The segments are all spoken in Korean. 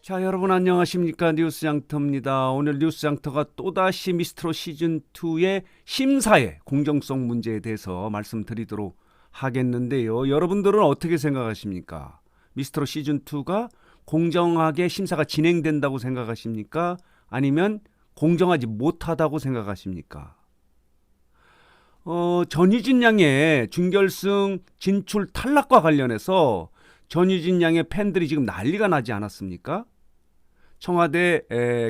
자, 여러분 안녕하십니까? 뉴스장터입니다. 오늘 뉴스장터가 또다시 미스트롯 시즌2의 심사의 공정성 문제에 대해서 말씀드리도록 하겠는데요. 여러분들은 어떻게 생각하십니까? 미스트롯 시즌2가 공정하게 심사가 진행된다고 생각하십니까? 아니면 공정하지 못하다고 생각하십니까? 전유진 양의 준결승 진출 탈락과 관련해서 전유진 양의 팬들이 지금 난리가 나지 않았습니까? 청와대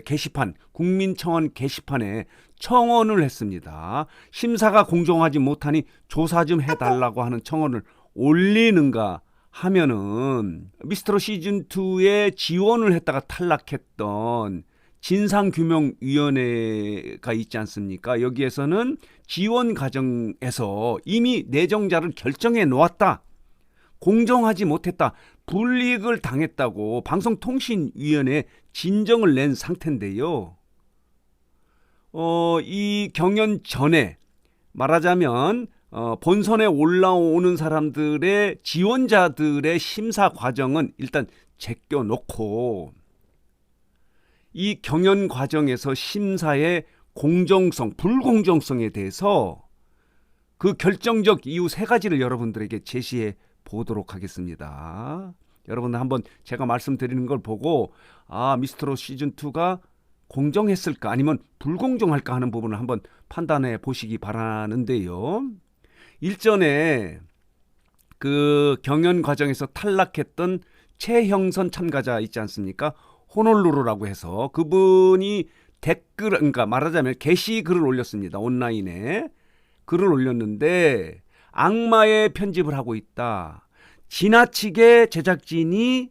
게시판, 국민청원 게시판에 청원을 했습니다. 심사가 공정하지 못하니 조사 좀 해달라고 하는 청원을 올리는가 하면은 미스트롯 시즌2에 지원을 했다가 탈락했던 진상규명위원회가 있지 않습니까? 여기에서는 지원 과정에서 이미 내정자를 결정해 놓았다. 공정하지 못했다. 불이익을 당했다고 방송통신위원회에 진정을 낸 상태인데요. 이 경연 전에 말하자면 본선에 올라오는 사람들의 지원자들의 심사 과정은 일단 제껴놓고 이 경연 과정에서 심사의 공정성, 불공정성에 대해서 그 결정적 이유 세 가지를 여러분들에게 제시해 보도록 하겠습니다. 여러분들 한번 제가 말씀드리는 걸 보고 미스트롯 시즌2가 공정했을까 아니면 불공정할까 하는 부분을 한번 판단해 보시기 바라는데요. 일전에 그 경연 과정에서 탈락했던 최형선 참가자 있지 않습니까? 호놀루루라고 해서 그분이 댓글, 그러니까 말하자면 게시글을 올렸습니다. 온라인에 글을 올렸는데 악마의 편집을 하고 있다. 지나치게 제작진이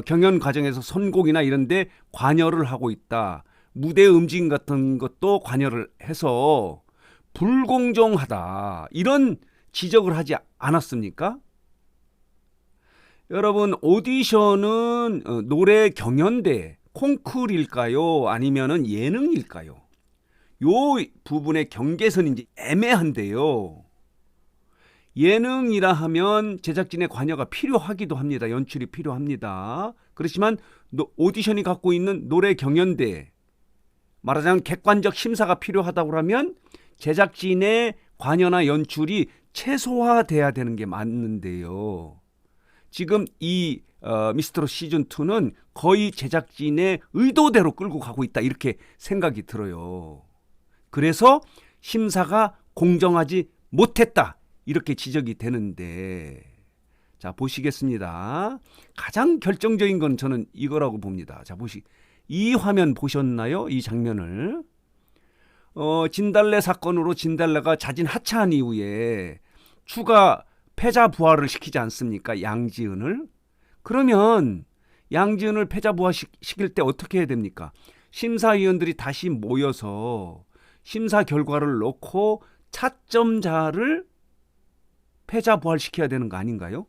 경연 과정에서 선곡이나 이런 데 관여를 하고 있다. 무대 움직임 같은 것도 관여를 해서 불공정하다. 이런 지적을 하지 않았습니까? 여러분, 오디션은 노래 경연대, 콩쿨일까요? 아니면은 예능일까요? 요 부분의 경계선인지 애매한데요. 예능이라 하면 제작진의 관여가 필요하기도 합니다. 연출이 필요합니다. 그렇지만 오디션이 갖고 있는 노래 경연대, 말하자면 객관적 심사가 필요하다고 하면 제작진의 관여나 연출이 최소화돼야 되는 게 맞는데요. 지금 이 미스트롯 시즌2는 거의 제작진의 의도대로 끌고 가고 있다, 이렇게 생각이 들어요. 그래서 심사가 공정하지 못했다, 이렇게 지적이 되는데, 자, 보시겠습니다. 가장 결정적인 건 저는 이거라고 봅니다. 자, 이 화면 보셨나요? 이 장면을. 진달래 사건으로 진달래가 자진 하차한 이후에 추가 패자 부활을 시키지 않습니까? 양지은을. 그러면 양지은을 패자 부활 시킬 때 어떻게 해야 됩니까? 심사위원들이 다시 모여서 심사 결과를 놓고 차점자를 패자 부활시켜야 되는 거 아닌가요?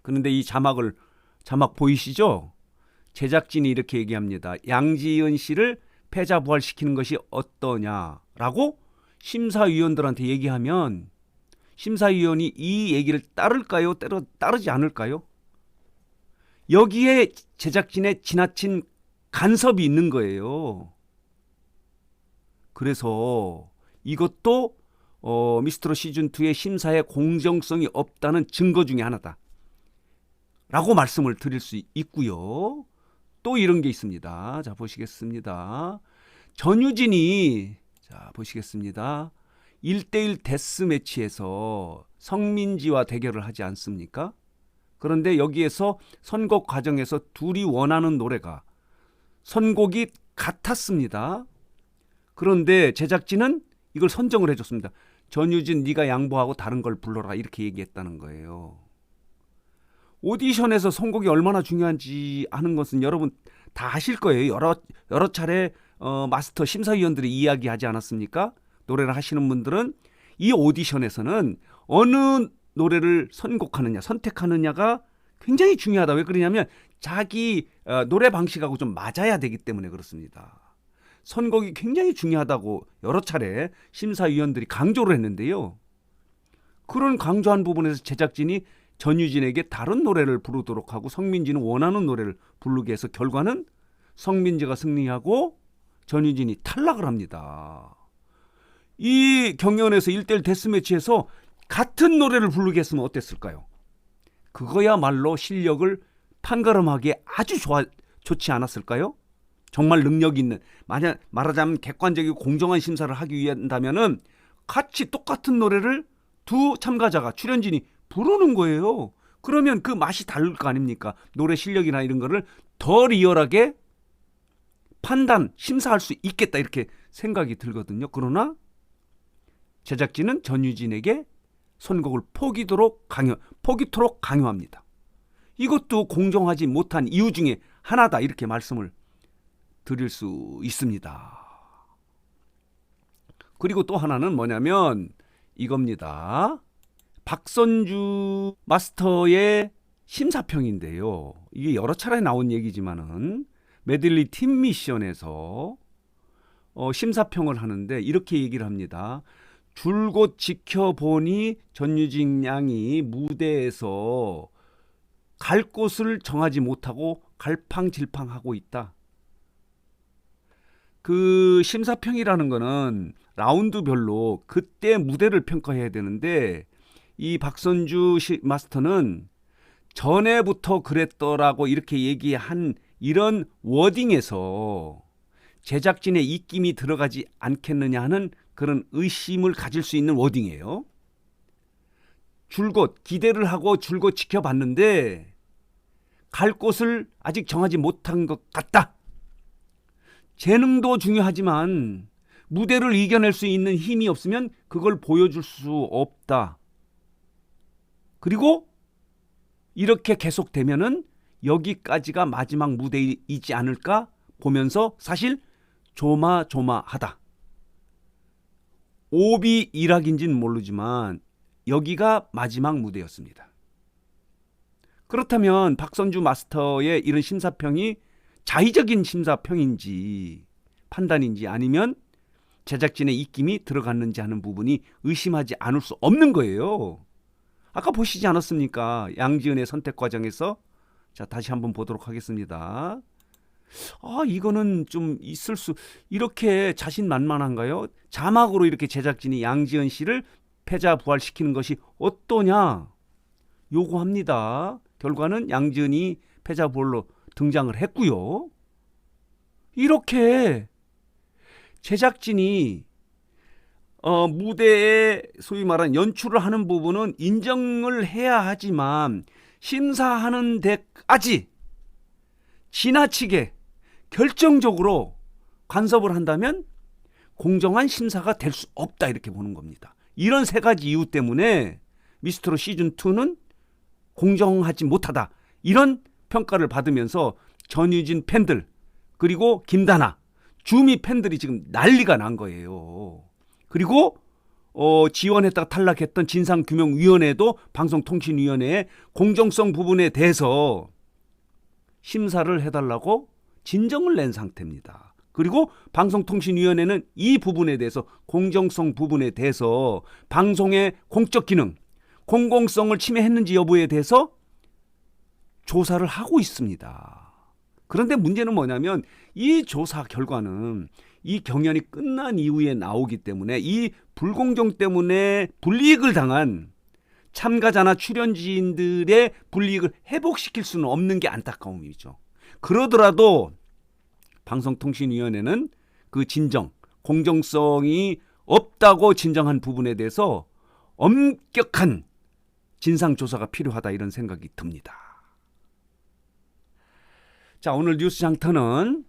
그런데 이 자막 보이시죠? 제작진이 이렇게 얘기합니다. 양지은 씨를 패자 부활시키는 것이 어떠냐라고 심사위원들한테 얘기하면 심사위원이 이 얘기를 따를까요? 따르지 않을까요? 여기에 제작진의 지나친 간섭이 있는 거예요. 그래서 이것도 미스트롯 시즌2의 심사에 공정성이 없다는 증거 중에 하나다 라고 말씀을 드릴 수 있고요. 또 이런 게 있습니다. 자, 보시겠습니다. 전유진이, 자, 보시겠습니다. 1대1 데스매치에서 성민지와 대결을 하지 않습니까? 그런데 여기에서 선곡 과정에서 둘이 원하는 노래가 선곡이 같았습니다. 그런데 제작진은 이걸 선정을 해줬습니다. 전유진, 네가 양보하고 다른 걸 불러라, 이렇게 얘기했다는 거예요. 오디션에서 선곡이 얼마나 중요한지 아는 것은 여러분 다 아실 거예요. 여러 차례 마스터 심사위원들이 이야기하지 않았습니까? 노래를 하시는 분들은 이 오디션에서는 어느 노래를 선택하느냐가 굉장히 중요하다. 왜 그러냐면 자기 노래 방식하고 좀 맞아야 되기 때문에 그렇습니다. 선곡이 굉장히 중요하다고 여러 차례 심사위원들이 강조를 했는데요. 그런 강조한 부분에서 제작진이 전유진에게 다른 노래를 부르도록 하고 성민지는 원하는 노래를 부르게 해서 결과는 성민지가 승리하고 전유진이 탈락을 합니다. 이 경연에서 1대1 데스매치에서 같은 노래를 부르게 했으면 어땠을까요? 그거야말로 실력을 판가름하기에 아주 좋지 않았을까요? 정말 능력 있는, 만약 말하자면 객관적이고 공정한 심사를 하기 위한다면은 같이 똑같은 노래를 두 참가자가 출연진이 부르는 거예요. 그러면 그 맛이 다를 거 아닙니까? 노래 실력이나 이런 거를 더 리얼하게 판단, 심사할 수 있겠다 이렇게 생각이 들거든요. 그러나 제작진은 전유진에게 선곡을 포기토록 강요합니다. 이것도 공정하지 못한 이유 중에 하나다 이렇게 말씀을 드릴 수 있습니다. 그리고 또 하나는 뭐냐면 이겁니다. 박선주 마스터의 심사평인데요. 이게 여러 차례 나온 얘기지만은 메들리 팀 미션에서 심사평을 하는데 이렇게 얘기를 합니다. 줄곧 지켜보니 전유진 양이 무대에서 갈 곳을 정하지 못하고 갈팡질팡하고 있다. 그 심사평이라는 거는 라운드별로 그때 무대를 평가해야 되는데 이 박선주 마스터는 전에부터 그랬더라고 이렇게 얘기한 이런 워딩에서 제작진의 입김이 들어가지 않겠느냐 하는 그런 의심을 가질 수 있는 워딩이에요. 줄곧 기대를 하고 줄곧 지켜봤는데 갈 곳을 아직 정하지 못한 것 같다. 재능도 중요하지만 무대를 이겨낼 수 있는 힘이 없으면 그걸 보여줄 수 없다. 그리고 이렇게 계속되면은 여기까지가 마지막 무대이지 않을까 보면서 사실 조마조마하다. 오비 일학인지는 모르지만 여기가 마지막 무대였습니다. 그렇다면 박선주 마스터의 이런 심사평이 자의적인 심사평인지 판단인지 아니면 제작진의 입김이 들어갔는지 하는 부분이 의심하지 않을 수 없는 거예요. 아까 보시지 않았습니까? 양지은의 선택 과정에서. 자, 다시 한번 보도록 하겠습니다. 이거는 좀 이렇게 자신만만한가요? 자막으로 이렇게 제작진이 양지은 씨를 패자 부활시키는 것이 어떠냐 요구합니다. 결과는 양지은이 패자 부활로 등장을 했고요. 이렇게 제작진이 무대에 소위 말하는 연출을 하는 부분은 인정을 해야 하지만 심사하는 데까지 지나치게 결정적으로 간섭을 한다면 공정한 심사가 될 수 없다 이렇게 보는 겁니다. 이런 세 가지 이유 때문에 미스트롯 시즌2는 공정하지 못하다 이런 평가를 받으면서 전유진 팬들 그리고 김다나 주미 팬들이 지금 난리가 난 거예요. 그리고 지원했다가 탈락했던 진상규명위원회도 방송통신위원회의 공정성 부분에 대해서 심사를 해달라고 진정을 낸 상태입니다. 그리고 방송통신위원회는 이 부분에 대해서 공정성 부분에 대해서 방송의 공적 기능, 공공성을 침해했는지 여부에 대해서 조사를 하고 있습니다. 그런데 문제는 뭐냐면 이 조사 결과는 이 경연이 끝난 이후에 나오기 때문에 이 불공정 때문에 불이익을 당한 참가자나 출연진들의 불이익을 회복시킬 수는 없는 게 안타까움이죠. 그러더라도 방송통신위원회는 그 진정, 공정성이 없다고 진정한 부분에 대해서 엄격한 진상조사가 필요하다 이런 생각이 듭니다. 자, 오늘 뉴스 장터는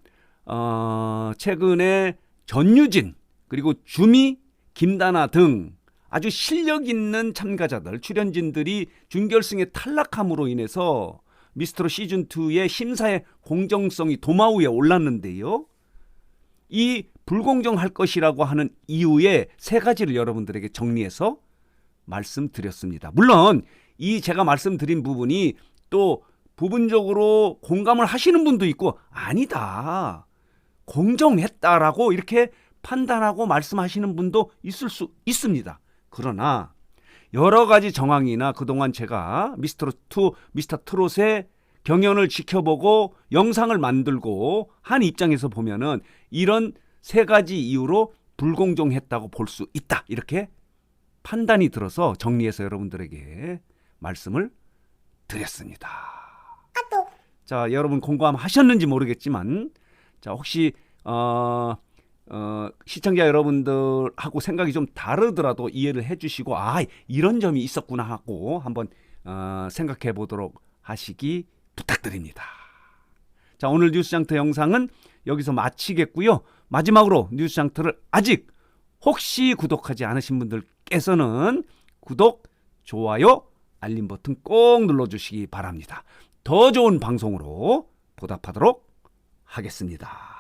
최근에 전유진 그리고 주미, 김다나 등 아주 실력 있는 참가자들, 출연진들이 준결승에 탈락함으로 인해서 미스트롯 시즌2의 심사의 공정성이 도마 위에 올랐는데요. 이 불공정할 것이라고 하는 이유의 세 가지를 여러분들에게 정리해서 말씀드렸습니다. 물론 이 제가 말씀드린 부분이 또 부분적으로 공감을 하시는 분도 있고 아니다. 공정했다라고 이렇게 판단하고 말씀하시는 분도 있을 수 있습니다. 그러나 여러 가지 정황이나 그동안 제가 미스터 트롯의 경연을 지켜보고 영상을 만들고 한 입장에서 보면은 이런 세 가지 이유로 불공정했다고 볼 수 있다. 이렇게 판단이 들어서 정리해서 여러분들에게 말씀을 드렸습니다. 자, 여러분 공감하셨는지 모르겠지만, 자, 혹시 시청자 여러분들하고 생각이 좀 다르더라도 이해를 해주시고, 이런 점이 있었구나 하고 한번 생각해 보도록 하시기 부탁드립니다. 자, 오늘 뉴스장터 영상은 여기서 마치겠고요. 마지막으로 뉴스장터를 아직 혹시 구독하지 않으신 분들께서는 구독, 좋아요, 알림 버튼 꼭 눌러주시기 바랍니다. 더 좋은 방송으로 보답하도록 하겠습니다.